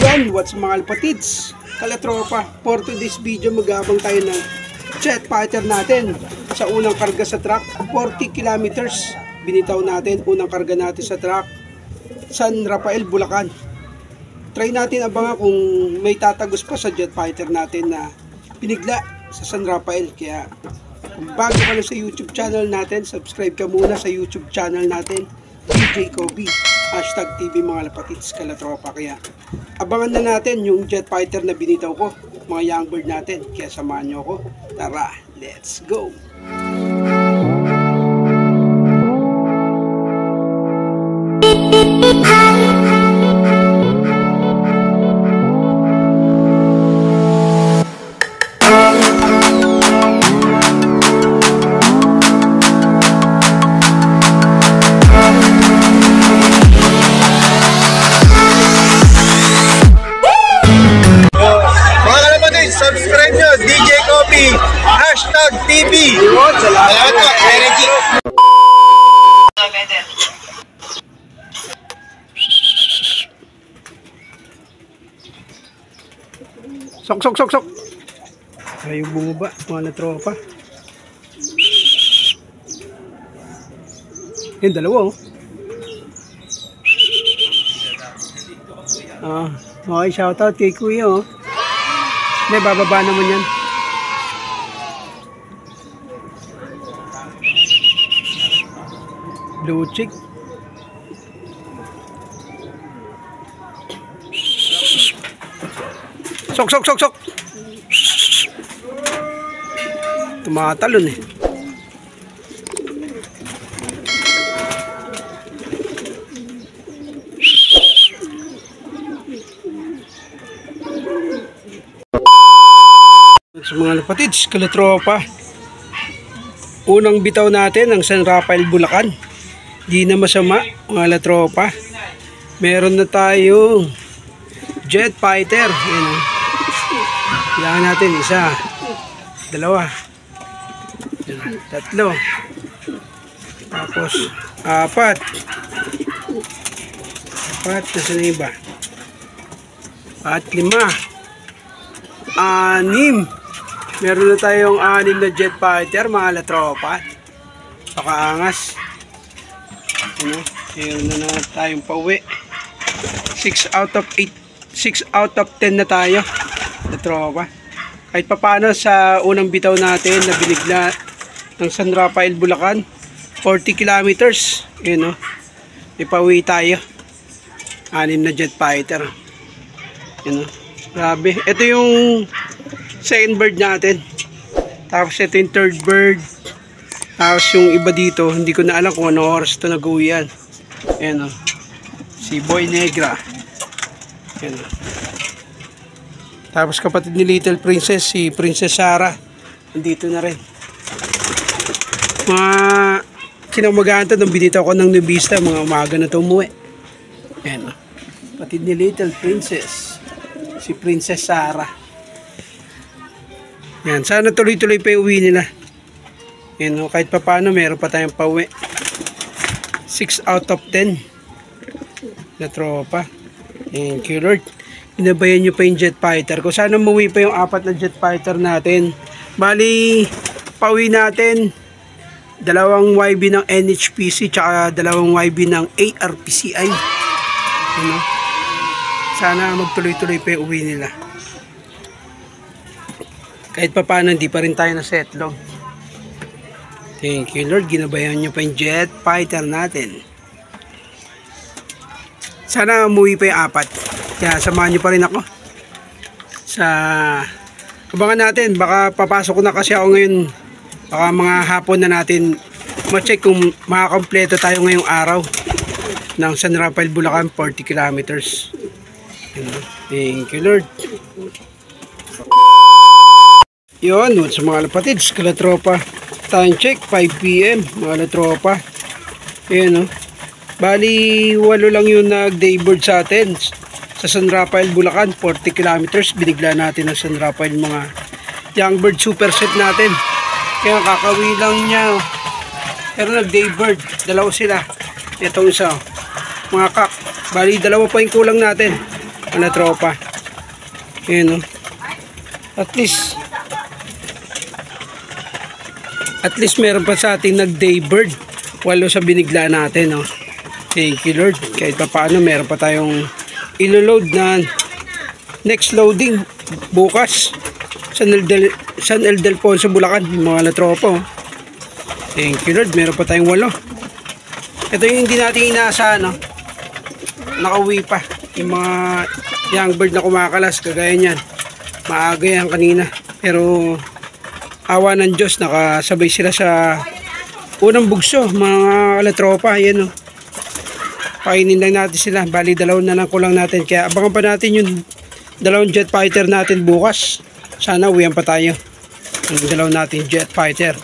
Yan, what's mga alpatids, kalatropa. For today's video, mag-aabang tayo ng jet fighter natin sa unang karga sa truck. 40 kilometers binitaw natin, unang karga natin sa truck, San Rafael, Bulacan. Try natin abangan kung may tatagos pa sa jet fighter natin na pinigla sa San Rafael. Kaya kung bago ka na sa YouTube channel natin, subscribe ka muna sa YouTube channel natin, DJ Kobe, #TV mga alpatids, kalatropa. Kaya abangan na natin yung jet fighter na binitaw ko, mga young bird natin. Kaya samahan nyo ako. Tara, let's go! Subscribe nyo, DJ Kobe, #TV. Salamat po, energy. Sok. Ayaw bumaba, mga tropa. Yung dalawa, oh. Okay, shoutout kay Kuya, oh. Hindi, bababa naman yan. Blue chick. Sok. Tumatalon eh. Sa mga alpatids, kalatropa, unang bitaw natin ang San Rafael, Bulacan. Di na masama mga alatropa. Meron na tayong jet fighter. Yan, oh. Kailangan natin isa, dalawa, tatlo, tapos apat. Nasa na iba? 4, 5, 6. Meron na tayong 6 na jet fighter mga alatropa. Pakaangas. Meron na tayong pauwi. 6 out of 10 na tayo alatropa. Kahit papaano sa unang bitaw natin na binigla ng San Rafael, Bulacan, 40 kilometers. Yun, ipauwi tayo. 6 na jet fighter. Yun, grabe. Ito yung second bird natin. Tapos ito yung third bird. Tapos yung iba dito, hindi ko na alam kung anong oras ito nag-uwi yan. Ayan, si Boy Negra. Ayan, tapos kapatid ni Little Princess, si Princess Sarah, nandito na rin. Mga kinamagahan ito nung binitaw ko ng nubista, mga umaga na ito umuwi. Ayan, kapatid ni Little Princess, si Princess Sarah. Yan, sana tuloy-tuloy pa yung uwi nila. Yan, kahit pa paano meron pa tayong pauwi. 6 out of 10 na tropa. Thank you Lord. Inabayan nyo pa yung jet fighter ko. Sana umuwi pa yung 4 na jet fighter natin. Bali, pauwi natin 2 YB ng NHPC tsaka 2 YB ng ARPCI. Sana magtuloy-tuloy pa yung uwi nila. Kahit pa paano, hindi pa rin tayo na-setlog. Thank you Lord, ginabayan nyo pa yung jet fighter natin. Sana umuwi pa yung 4. Kaya samahan nyo pa rin ako. Abangan natin, baka papasok na kasi ako ngayon. Baka mga hapon na natin ma-check kung makakompleto tayo ngayong araw ng San Rafael, Bulacan, 40 kilometers. Thank you Lord. Yun, sa mga alpatids, kalatropa. Time check, 5 PM, mga alatropa. Ayan, bali, 8 lang yung nag-daybird sa atin. Sa San Rafael, Bulacan, 40 kilometers. Binigla natin ang San Rafael, mga young bird superset natin. Kaya kakawi lang niya. Pero nag-daybird, 2 sila. Itong isa, mga kak. Bali, 2 pa yung kulang natin. Mga tropa. Ayan, oh. At least meron pa sa ating nag-daybird. 8 sa binigla natin, oh. Thank you Lord. Kahit pa paano meron pa tayong ilo-load na next loading bukas. San Ildefonso, Bulacan, yung mga latropa, oh. Thank you Lord, meron pa tayong 8. Ito yung hindi natin inaasahan, no? Nakauwi pa yung mga young bird na kumakalas, kagaya niyan. Maaga yan kanina, pero awa ng Diyos, nakasabay sila sa unang bugso, mga latropa. Ayan, oh. Painin lang natin sila, bali 2 na lang kulang natin, kaya abangan pa natin yung 2 jet fighter natin bukas. Sana uwihan pa tayo ang 2 natin jet fighter.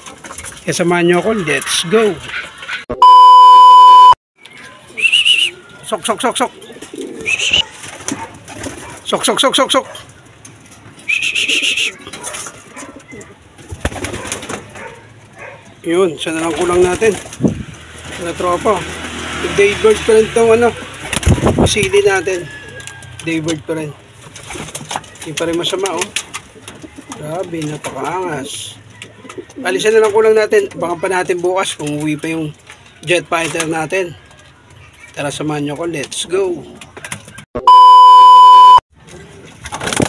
Kaya samahan nyo ako, let's go. Sok. Sok. Yun, siya na lang kulang natin. Mga tropa. Daybird pa rin itong masili natin. Daybird pa rin. Hindi pa rin masama, oh. Grabe, napakaangas. Alisan na lang kulang natin. Baka pa natin bukas kung uwi pa yung jet fighter natin. Tara, samahan nyo ko. Let's go.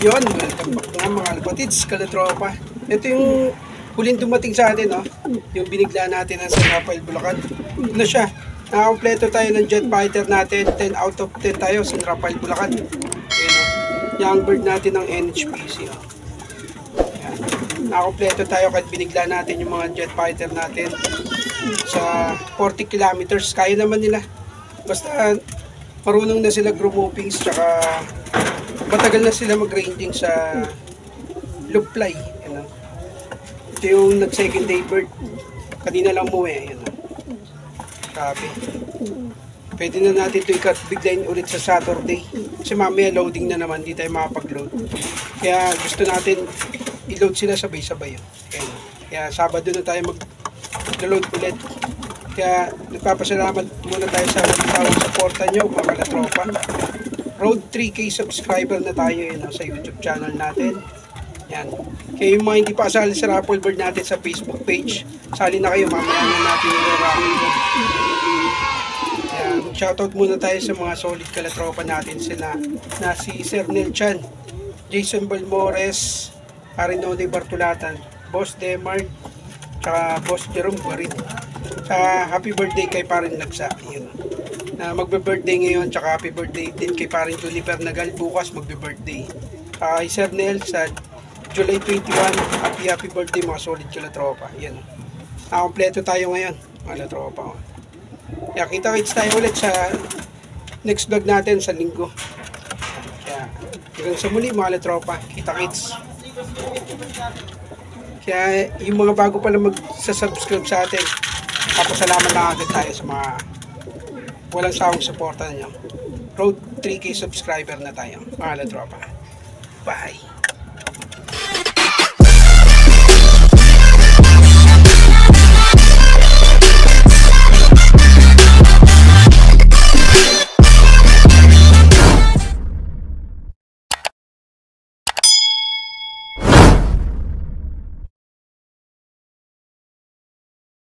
Yun, welcome back na mga alpatids, kalatropa. Ito yung huling dumating sa atin, oh. Yung binigla natin ng San Rafael, Bulacan. Ano siya? Nakakompleto tayo ng jet fighter natin. 10 out of 10 tayo, San Rafael, Bulacan. Ayan, oh. Young bird natin ng NHPC, oh. Ayan. Nakakompleto tayo kahit binigla natin yung mga jet fighter natin sa 40 kilometers. Kaya naman nila. Basta marunong na sila groupings, tsaka matagal na sila mag-ranging sa loop fly. Ayan, oh. Ito yung nag-second day bird. Kanina lang umuwi. Ayan, oh. Grabe. Pwede na natin ito i-biglayin ulit sa Saturday. Kasi mamaya loading na naman, hindi tayo makapag-load. Kaya gusto natin i-load sila sabay-sabay. Kaya Sabado na tayo mag-load ulit. Kaya nagpapasalamat muna tayo sa tawag supporta nyo, mga kalatropa. Road 3K subscriber na tayo sa YouTube channel natin. Yan. Kaya yung mga hindi pa kasali sa raffle bird natin sa Facebook page, sali na kayo, mamaya na natin yung raffle. Shoutout muna tayo sa mga solid kalatropa natin, sila na si Sir Nel Chan, Jason Balmores, Arinone Bartulatan, Boss Demard, tsaka Boss Jerome Guarin. Happy birthday kay Parin Lagsa, yun, na magbe-birthday ngayon, tsaka happy birthday din kay Parin Juniper Nagal, bukas magbe-birthday. Kay Sir Nel sa July 21, happy birthday mga solid kalatropa. Yan, kompleto tayo ngayon mga kalatropa. Kaya kita-kits tayo ulit sa next vlog natin sa linggo. Kaya hanggang sa muli mga kalatropa, kita-kits. Kaya yung mga bago pala mag-subscribe sa atin, papasalamat na agad tayo sa mga walang sawang suporta nyo. Road 3K subscriber na tayo mga kalatropa. Bye!